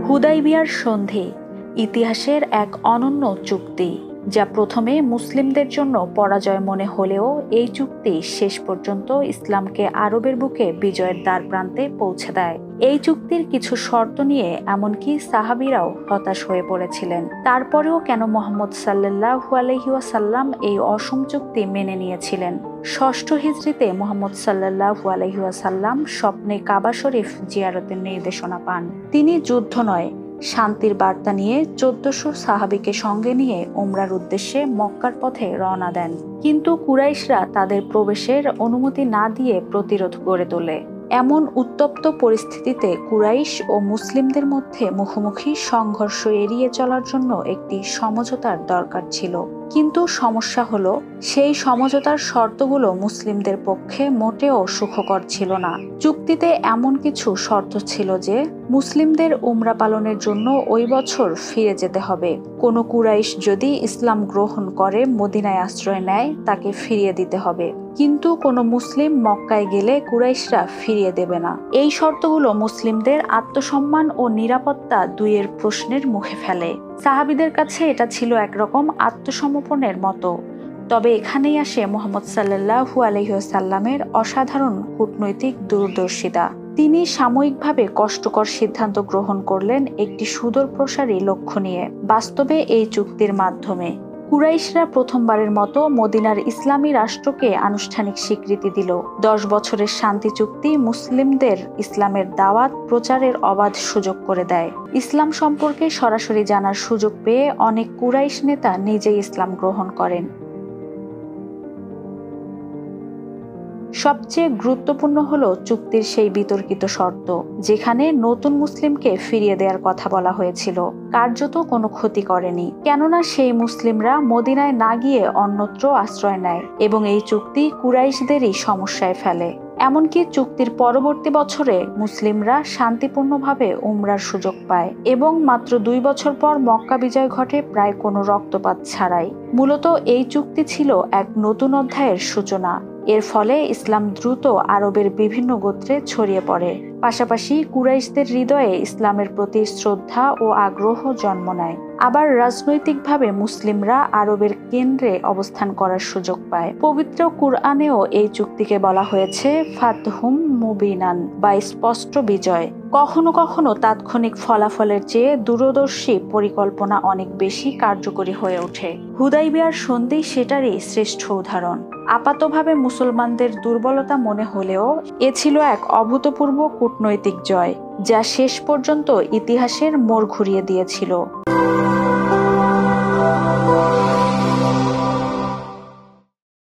হুদাইবিয়ার সন্ধি ইতিহাসের এক অনন্য চুক্তি, যা প্রথমে মুসলিমদের জন্য পরাজয় মনে হলেও এই চুক্তি শেষ পর্যন্ত ইসলামকে আরবের বুকে বিজয়ের দ্বার প্রান্তে পৌঁছে দেয়। এই চুক্তির কিছু শর্ত নিয়ে এমনকি সাহাবীরাও হতাশ হয়ে পড়েছিলেন। তারপরেও কেন মুহাম্মদ সাল্লাল্লাহু আলাইহি ওয়াসাল্লাম এই অসম চুক্তি মেনে নিয়েছিলেন? ষষ্ঠ হিজরিতে মুহাম্মদ সাল্লাল্লাহু আলাইহি ওয়াসাল্লাম স্বপ্নে কাবা শরীফ জিয়ারতের নির্দেশনা পান। তিনি যুদ্ধ নয়, শান্তির বার্তা নিয়ে 1400 সাহাবীকে সঙ্গে নিয়ে উমরার উদ্দেশ্যে মক্কার পথে রওনা দেন। কিন্তু কুরাইশরা তাদের প্রবেশের অনুমতি না দিয়ে প্রতিরোধ গড়ে তোলে। এমন উত্তপ্ত পরিস্থিতিতে কুরাইশ ও মুসলিমদের মধ্যে মুখোমুখি সংঘর্ষ এড়িয়ে চলার জন্য একটি সমঝোতার দরকার ছিল। কিন্তু সমস্যা হলো, সেই সমঝোতার শর্তগুলো মুসলিমদের পক্ষে মোটেও সুখকর ছিল না। চুক্তিতে এমন কিছু শর্ত ছিল যে মুসলিমদের উমরা পালনের জন্য ওই বছর ফিরে যেতে হবে। কোনো কুরাইশ যদি ইসলাম গ্রহণ করে মদিনায় আশ্রয় নেয়, তাকে ফিরিয়ে দিতে হবে। কিন্তু কোনো মুসলিম মক্কায় গেলে কুরাইশরা ফিরিয়ে দেবে না। এই শর্তগুলো মুসলিমদের আত্মসম্মান ও নিরাপত্তা দুইয়ের প্রশ্নের মুখে ফেলে। সাহাবীদের কাছে এটা ছিল একরকম আত্মসমর্পণের মতো। তবে এখানেই আসে মুহাম্মদ সাল্লাল্লাহু আলাইহি ওয়াসাল্লামের অসাধারণ কূটনৈতিক দূরদর্শিতা। তিনি সাময়িকভাবে কষ্টকর সিদ্ধান্ত গ্রহণ করলেন একটি সুদূরপ্রসারী লক্ষ্য নিয়ে। বাস্তবে এই চুক্তির মাধ্যমে কুরাইশরা প্রথমবারের মতো মদিনার ইসলামী রাষ্ট্রকে আনুষ্ঠানিক স্বীকৃতি দিল। 10 বছরের শান্তি চুক্তি মুসলিমদের ইসলামের দাওয়াত প্রচারের অবাধ সুযোগ করে দেয়। ইসলাম সম্পর্কে সরাসরি জানার সুযোগ পেয়ে অনেক কুরাইশ নেতা নিজেই ইসলাম গ্রহণ করেন। সবচেয়ে গুরুত্বপূর্ণ হলো চুক্তির সেই বিতর্কিত শর্ত, যেখানে নতুন মুসলিমকে ফিরিয়ে দেওয়ার কথা বলা হয়েছিল। কার্যত কোনো ক্ষতি করেনি, কেননা সেই মুসলিমরা মদিনায় না গিয়ে অন্যত্র আশ্রয় নেয় এবং এই চুক্তি কুরাইশদেরই সমস্যায় ফেলে। এমনকি চুক্তির পরবর্তী বছরে মুসলিমরা শান্তিপূর্ণভাবে উমরার সুযোগ পায় এবং মাত্র 2 বছর পর মক্কা বিজয় ঘটে প্রায় কোনো রক্তপাত ছাড়াই। মূলত এই চুক্তি ছিল এক নতুন অধ্যায়ের সূচনা। এর ফলে ইসলাম দ্রুত আরবের বিভিন্ন গোত্রে ছড়িয়ে পড়ে। পাশাপাশি কুরাইশদের হৃদয়ে ইসলামের প্রতি শ্রদ্ধা ও আগ্রহ জন্ম নেয়। আবার রাজনৈতিকভাবে মুসলিমরা আরবের কেন্দ্রে অবস্থান করার সুযোগ পায়। পবিত্র কুরআনেও এই চুক্তিকে বলা হয়েছে ফাতহুম মুবিনান, বা স্পষ্ট বিজয়। কখনো কখনো তাৎক্ষণিক ফলাফলের চেয়ে দূরদর্শী পরিকল্পনা অনেক বেশি কার্যকরী হয়ে ওঠে। হুদাইবিয়ার সন্ধি সেটারই শ্রেষ্ঠ উদাহরণ। আপাতভাবে মুসলমানদের দুর্বলতা মনে হলেও এ ছিল এক অভূতপূর্ব কূটনৈতিক জয়, যা শেষ পর্যন্ত ইতিহাসের মোড় ঘুরিয়ে দিয়েছিল।